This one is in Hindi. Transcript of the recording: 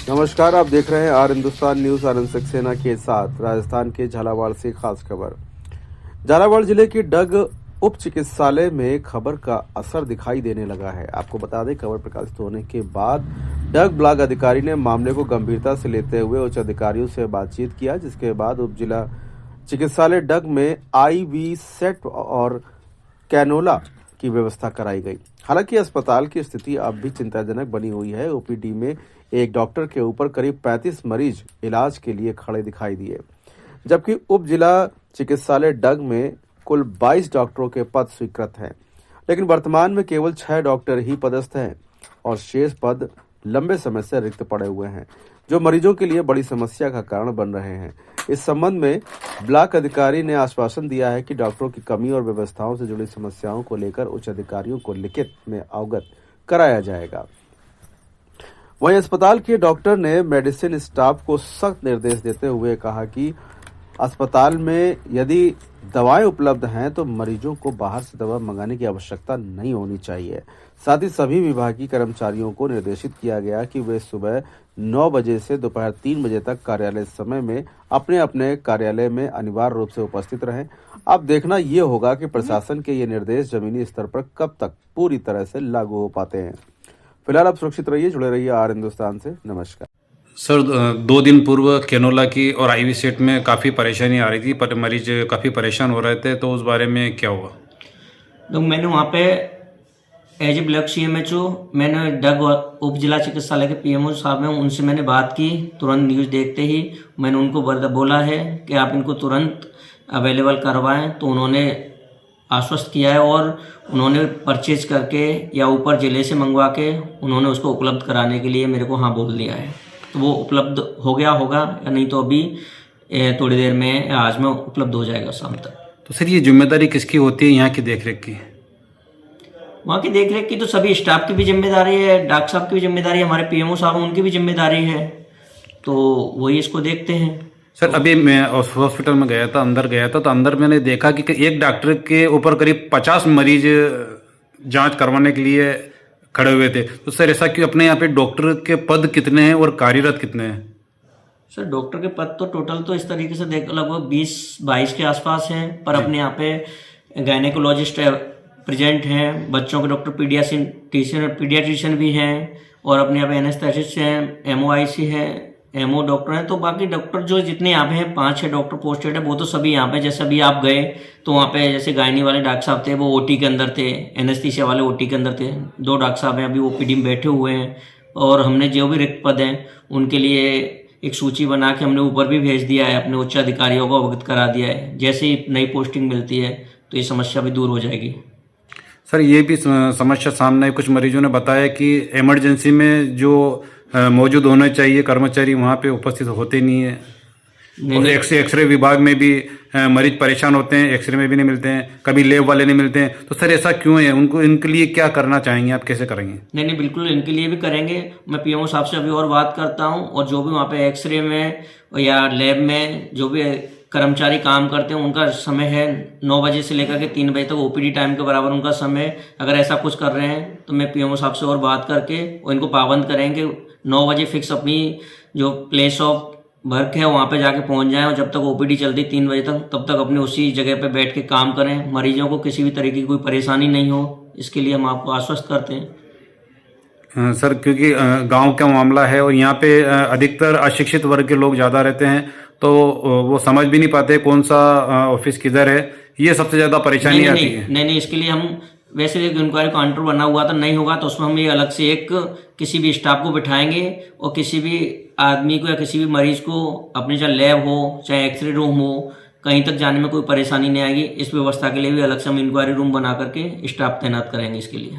नमस्कार, आप देख रहे हैं आर हिंदुस्तान न्यूज। आनंद सक्सेना के साथ राजस्थान के झालावाड़ से खास खबर। झालावाड़ जिले के डग उप चिकित्सालय में खबर का असर दिखाई देने लगा है। आपको बता दें, खबर प्रकाशित होने के बाद डग ब्लॉक अधिकारी ने मामले को गंभीरता से लेते हुए उच्च अधिकारियों से बातचीत किया, जिसके बाद उप जिला चिकित्सालय डग में IV सेट और कैनोला की व्यवस्था कराई गई। हालांकि अस्पताल की स्थिति अब भी चिंताजनक बनी हुई है। OPD में एक डॉक्टर के ऊपर करीब 35 मरीज इलाज के लिए खड़े दिखाई दिए, जबकि उप जिला चिकित्सालय डग में कुल 22 डॉक्टरों के पद स्वीकृत हैं, लेकिन वर्तमान में केवल 6 डॉक्टर ही पदस्थ हैं और शेष पद लंबे समय से रिक्त पड़े हुए हैं, जो मरीजों के लिए बड़ी समस्या का कारण बन रहे हैं। इस संबंध में ब्लॉक अधिकारी ने आश्वासन दिया है कि डॉक्टरों की कमी और व्यवस्थाओं से जुड़ी समस्याओं को लेकर उच्च अधिकारियों को लिखित में अवगत कराया जाएगा। वहीं अस्पताल के डॉक्टर ने मेडिसिन स्टाफ को सख्त निर्देश देते हुए कहा कि अस्पताल में यदि दवाएं उपलब्ध हैं तो मरीजों को बाहर से दवा मंगाने की आवश्यकता नहीं होनी चाहिए। साथ ही सभी विभागीय कर्मचारियों को निर्देशित किया गया कि वे सुबह 9 बजे से दोपहर 3 बजे तक कार्यालय समय में अपने अपने कार्यालय में अनिवार्य रूप से उपस्थित रहें। अब देखना ये होगा कि प्रशासन के ये निर्देश जमीनी स्तर पर कब तक पूरी तरह से लागू हो पाते हैं। फिलहाल आप सुरक्षित रहिए, जुड़े रहिए आर हिंदुस्तान से। नमस्कार सर, 2 दिन पूर्व कैनोला की और IV सेट में काफ़ी परेशानी आ रही थी, पर मरीज काफ़ी परेशान हो रहे थे, तो उस बारे में क्या हुआ? तो मैंने वहाँ पे एज ए ब्लॉक CMHO मैंने डग उप जिला चिकित्सालय के PMO साहब हैं, उनसे मैंने बात की। तुरंत न्यूज़ देखते ही मैंने उनको बोला है कि आप इनको तुरंत अवेलेबल करवाएं, तो उन्होंने आश्वस्त किया है और उन्होंने परचेज करके या ऊपर जिले से मंगवा के उन्होंने उसको उपलब्ध कराने के लिए मेरे को हाँ बोल दिया है। तो वो उपलब्ध हो गया होगा या नहीं तो अभी थोड़ी देर में आज में उपलब्ध हो जाएगा शाम तक। तो सर, ये जिम्मेदारी किसकी होती है यहाँ की देखरेख की? वहाँ की देखरेख की तो सभी स्टाफ की भी जिम्मेदारी है, डॉक्टर साहब की भी जिम्मेदारी है, हमारे PMO साहब उनकी भी जिम्मेदारी है, तो वही इसको देखते हैं। सर, अभी मैं हॉस्पिटल में गया था, अंदर गया था, तो अंदर मैंने देखा कि एक डॉक्टर के ऊपर करीब 50 मरीज जांच करवाने के लिए खड़े हुए थे। तो सर, ऐसा क्यों? अपने यहाँ पे डॉक्टर के पद कितने हैं और कार्यरत कितने हैं? सर, डॉक्टर के पद तो टोटल तो इस तरीके से देख लगभग 20-22 के आसपास हैं, पर अपने यहाँ पे गायनेकोलॉजिस्ट प्रेजेंट हैं, बच्चों के डॉक्टर पीडियाट्रिशियन भी हैं, और अपने यहाँ पे एनेस्थेसिस्ट हैं, MOIC है, MO डॉक्टर हैं। तो बाकी डॉक्टर जो जितने यहाँ पे हैं 5-6 डॉक्टर पोस्टेड है, वो तो सभी यहाँ पे, जैसे अभी आप गए तो वहाँ पे जैसे गायनी वाले डॉक्टर साहब थे वो OT के अंदर थे, एनेस्थीसिया वाले OT के अंदर थे। 2 डॉक्टर साहब हैं अभी OPD में बैठे हुए हैं, और हमने जो भी रिक्त पद हैं उनके लिए एक सूची बना के हमने ऊपर भी भेज दिया है, अपने उच्च अधिकारियों को अवगत करा दिया है। जैसे ही नई पोस्टिंग मिलती है तो ये समस्या भी दूर हो जाएगी। सर, ये भी समस्या सामने है, कुछ मरीजों ने बताया कि इमरजेंसी में जो मौजूद होने चाहिए कर्मचारी वहाँ पे उपस्थित होते नहीं है, और एक्सरे विभाग में भी मरीज परेशान होते हैं, एक्सरे में भी नहीं मिलते हैं, कभी लैब वाले नहीं मिलते हैं। तो सर, ऐसा क्यों है? उनको इनके लिए क्या करना चाहेंगे, आप कैसे करेंगे? नहीं, बिल्कुल इनके लिए भी करेंगे। मैं PMO साहब से अभी और बात करता हूँ, और जो भी वहाँ पे एक्सरे में या लैब में जो भी कर्मचारी काम करते हैं उनका समय है 9 बजे से लेकर के 3 बजे तक, OPD टाइम के बराबर उनका समय। अगर ऐसा कुछ कर रहे हैं तो मैं PMO साहब से और बात करके और इनको पाबंद करेंगे 9 बजे फिक्स अपनी जो प्लेस ऑफ वर्क है वहाँ पे जाके पहुँच जाएं, और जब तक OPD चलती 3 बजे तक तब तक अपने उसी जगह पे बैठ के काम करें। मरीजों को किसी भी तरीके की कोई परेशानी नहीं हो, इसके लिए हम आपको आश्वस्त करते हैं। सर, क्योंकि गांव का मामला है और यहाँ पे अधिकतर अशिक्षित वर्ग के लोग ज़्यादा रहते हैं, तो वो समझ भी नहीं पाते कौन सा ऑफिस किधर है। ये सबसे ज़्यादा परेशानी आती है। नहीं, इसके लिए हम वैसे एक इंक्वायरी काउंटर बना हुआ था, नहीं होगा तो उसमें हम ये अलग से एक किसी भी स्टाफ को बिठाएंगे, और किसी भी आदमी को या किसी भी मरीज को अपनी चाहे लैब हो चाहे एक्सरे रूम हो, कहीं तक जाने में कोई परेशानी नहीं आएगी। इस व्यवस्था के लिए भी अलग से हम इंक्वायरी रूम बना करके स्टाफ तैनात करेंगे इसके लिए।